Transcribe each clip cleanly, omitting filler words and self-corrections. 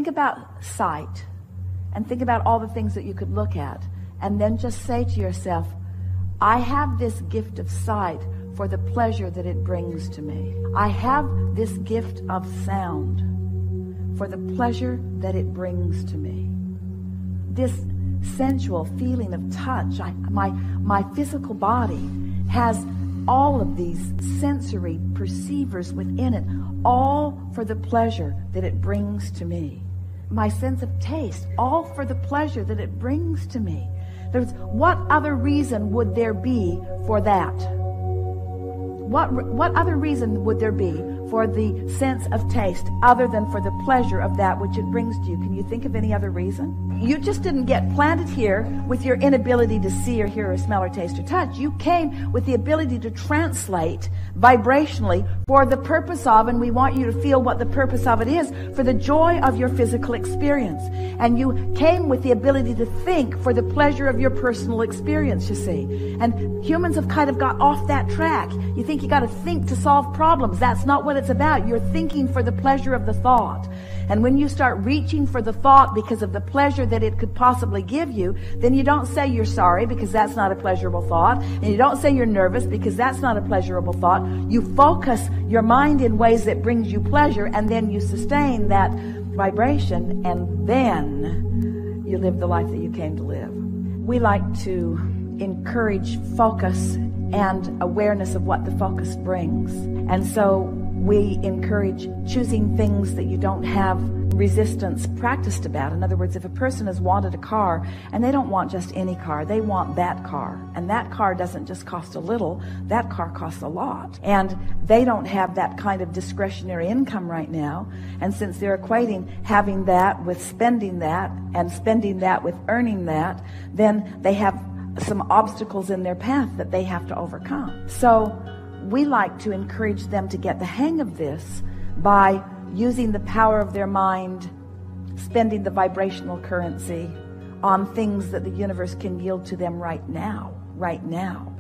think about sight and think about all the things that you could look at, and then just say to yourself, I have this gift of sight for the pleasure that it brings to me. I have this gift of sound for the pleasure that it brings to me. This sensual feeling of touch, my physical body has all of these sensory perceivers within it, all for the pleasure that it brings to me. My sense of taste, all for the pleasure that it brings to me. What other reason would there be for that? What other reason would there be for the sense of taste other than for the pleasure of that which it brings to you? Can you think of any other reason? You just didn't get planted here with your inability to see or hear or smell or taste or touch. You came with the ability to translate vibrationally for the purpose of, and we want you to feel what the purpose of it is, for the joy of your physical experience. And you came with the ability to think for the pleasure of your personal experience, you see. And humans have kind of got off that track. You think you got to think to solve problems. That's not what it's about. You're thinking for the pleasure of the thought. And when you start reaching for the thought because of the pleasure that it could possibly give you, then you don't say you're sorry because that's not a pleasurable thought. And you don't say you're nervous because that's not a pleasurable thought. You focus your mind in ways that brings you pleasure, and then you sustain that vibration, and then you live the life that you came to live. We like to encourage focus and awareness of what the focus brings. And so we encourage choosing things that you don't have resistance practiced about. In other words, if a person has wanted a car and they don't want just any car, they want that car. And that car doesn't just cost a little, that car costs a lot. And they don't have that kind of discretionary income right now. And since they're equating having that with spending that and spending that with earning that, then they have some obstacles in their path that they have to overcome. So we like to encourage them to get the hang of this by using the power of their mind, spending the vibrational currency on things that the universe can yield to them right now,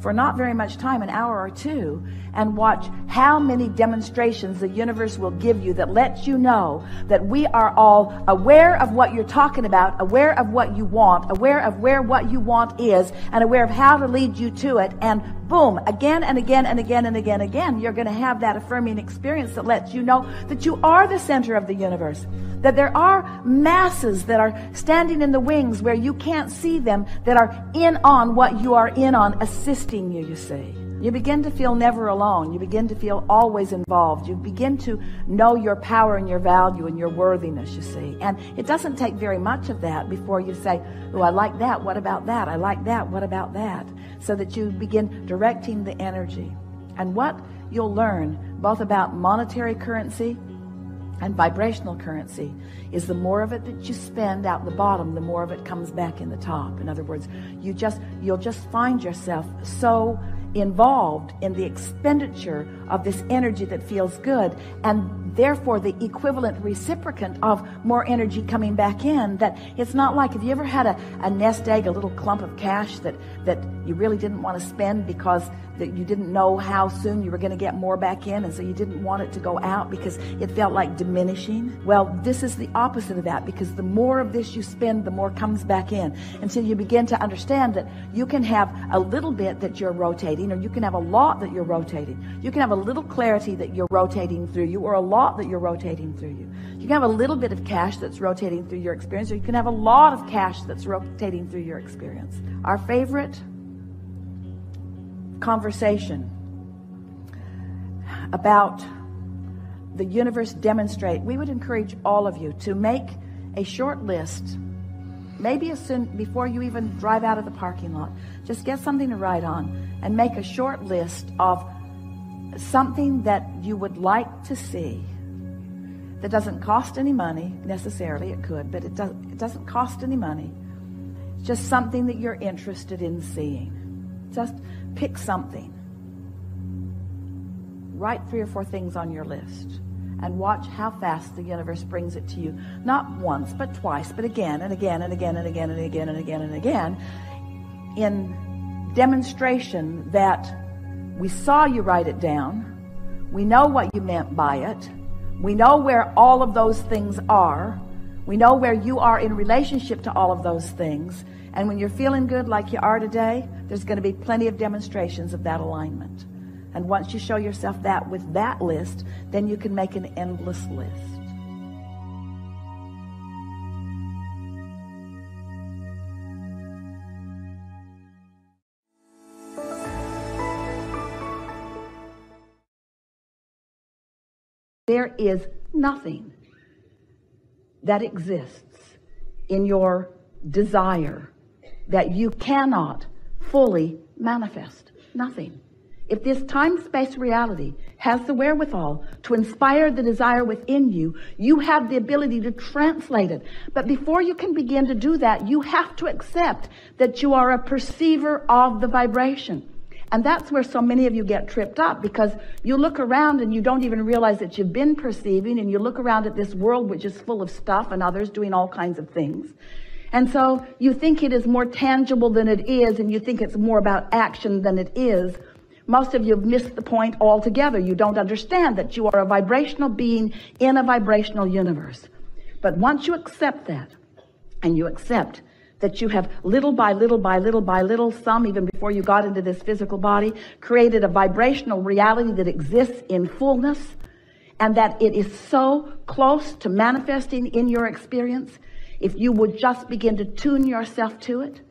for not very much time, an hour or two, and watch how many demonstrations the universe will give you that lets you know that we are all aware of what you're talking about, aware of what you want, aware of where what you want is, and aware of how to lead you to it, and boom, again and again and again and again and again, you're going to have that affirming experience that lets you know that you are the center of the universe, that there are masses that are standing in the wings where you can't see them, that are in on what you are in on, assisting you, you see. You begin to feel never alone. You begin to feel always involved. You begin to know your power and your value and your worthiness, you see. And it doesn't take very much of that before you say, oh, I like that, what about that? I like that, what about that? So that you begin directing the energy. And what you'll learn, both about monetary currency and vibrational currency, is the more of it that you spend out the bottom, the more of it comes back in the top. In other words, you'll just find yourself so involved in the expenditure of this energy that feels good, and therefore the equivalent reciprocant of more energy coming back in, that it's not like, have you ever had a nest egg, a little clump of cash that you really didn't want to spend because that you didn't know how soon you were going to get more back in, and so you didn't want it to go out because it felt like diminishing? Well, this is the opposite of that, because the more of this you spend, the more comes back in, until you begin to understand that you can have a little bit that you're rotating, or you can have a lot that you're rotating. You can have a little clarity that you're rotating through you, or a lot that you're rotating through you. You can have a little bit of cash that's rotating through your experience, or you can have a lot of cash that's rotating through your experience. Our favorite conversation about the universe demonstrate, we would encourage all of you to make a short list, maybe as soon before you even drive out of the parking lot. Just get something to write on and make a short list of something that you would like to see that doesn't cost any money necessarily. It could, but it doesn't cost any money. It's just something that you're interested in seeing. Just pick something. Write 3 or 4 things on your list and watch how fast the universe brings it to you. Not once, but twice, but again and again and again and again and again and again and again, in demonstration that we saw you write it down. We know what you meant by it. We know where all of those things are. We know where you are in relationship to all of those things. And when you're feeling good like you are today, there's going to be plenty of demonstrations of that alignment. And once you show yourself that with that list, then you can make an endless list. There is nothing that exists in your desire that you cannot fully manifest. Nothing. If this time-space reality has the wherewithal to inspire the desire within you, you have the ability to translate it. But before you can begin to do that, you have to accept that you are a perceiver of the vibration. And that's where so many of you get tripped up, because you look around and you don't even realize that you've been perceiving, and you look around at this world which is full of stuff and others doing all kinds of things. And so you think it is more tangible than it is, and you think it's more about action than it is. Most of you have missed the point altogether. You don't understand that you are a vibrational being in a vibrational universe. But once you accept that, and you accept that you have little by little by little by little, some even before you got into this physical body, created a vibrational reality that exists in fullness, and that it is so close to manifesting in your experience, if you would just begin to tune yourself to it.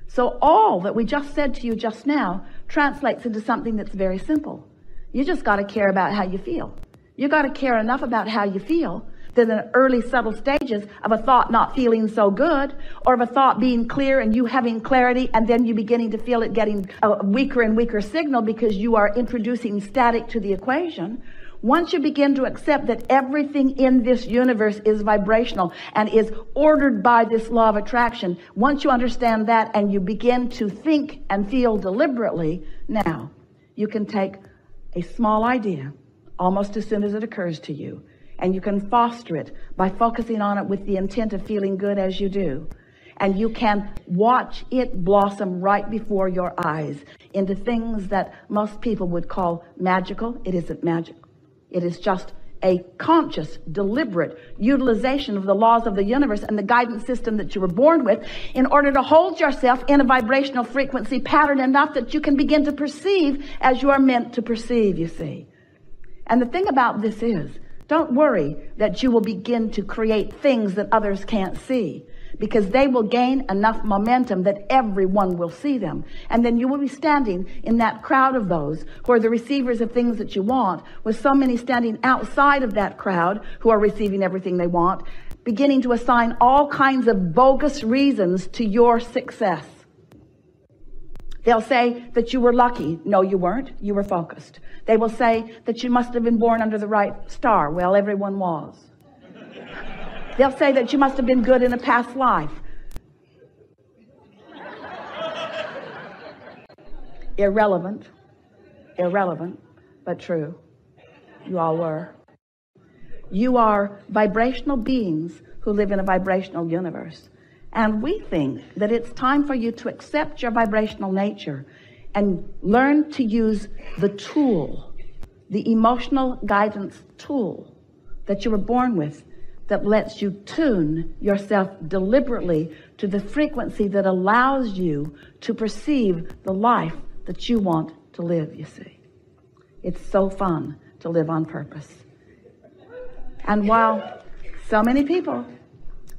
So all that we just said to you just now translates into something that's very simple. You just got to care about how you feel. You got to care enough about how you feel that in the early subtle stages of a thought not feeling so good, or of a thought being clear and you having clarity, and then you beginning to feel it getting a weaker and weaker signal because you are introducing static to the equation. Once you begin to accept that everything in this universe is vibrational and is ordered by this law of attraction, once you understand that and you begin to think and feel deliberately, now you can take a small idea almost as soon as it occurs to you, and you can foster it by focusing on it with the intent of feeling good as you do. And you can watch it blossom right before your eyes into things that most people would call magical. It isn't magical. It is just a conscious, deliberate utilization of the laws of the universe and the guidance system that you were born with in order to hold yourself in a vibrational frequency pattern enough that you can begin to perceive as you are meant to perceive, you see. And the thing about this is, don't worry that you will begin to create things that others can't see, because they will gain enough momentum that everyone will see them. And then you will be standing in that crowd of those who are the receivers of things that you want, with so many standing outside of that crowd who are receiving everything they want, beginning to assign all kinds of bogus reasons to your success. They'll say that you were lucky. No, you weren't. You were focused. They will say that you must have been born under the right star. Well, everyone was. They'll say that you must have been good in a past life. Irrelevant, but true. You all were. You are vibrational beings who live in a vibrational universe. And we think that it's time for you to accept your vibrational nature and learn to use the tool, the emotional guidance tool that you were born with, that lets you tune yourself deliberately to the frequency that allows you to perceive the life that you want to live, you see. It's so fun to live on purpose. And while so many people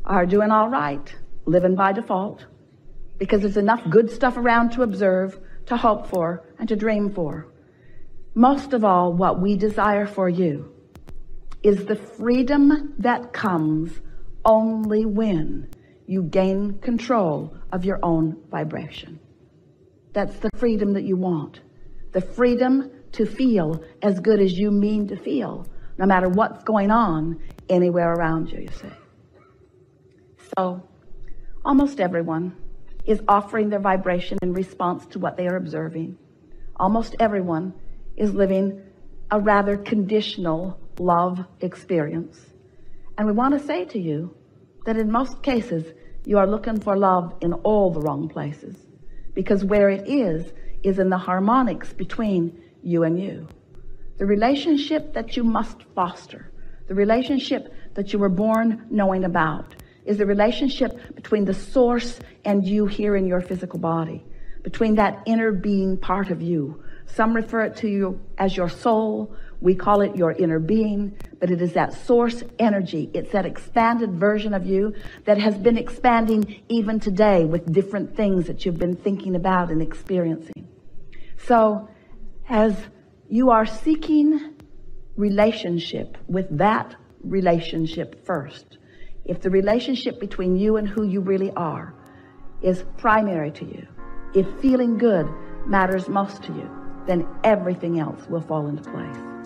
are doing all right, living by default, because there's enough good stuff around to observe, to hope for, and to dream for, most of all, what we desire for you is the freedom that comes only when you gain control of your own vibration. That's the freedom that you want. The freedom to feel as good as you mean to feel, no matter what's going on anywhere around you, you see. So, almost everyone is offering their vibration in response to what they are observing. Almost everyone is living a rather conditional love experience. And we want to say to you that in most cases, you are looking for love in all the wrong places, because where it is in the harmonics between you and you. The relationship that you must foster, the relationship that you were born knowing about, is the relationship between the source and you here in your physical body, between that inner being part of you. Some refer it to you as your soul. We call it your inner being, but it is that source energy. It's that expanded version of you that has been expanding even today with different things that you've been thinking about and experiencing. So as you are seeking relationship with that relationship first, if the relationship between you and who you really are is primary to you, if feeling good matters most to you, then everything else will fall into place.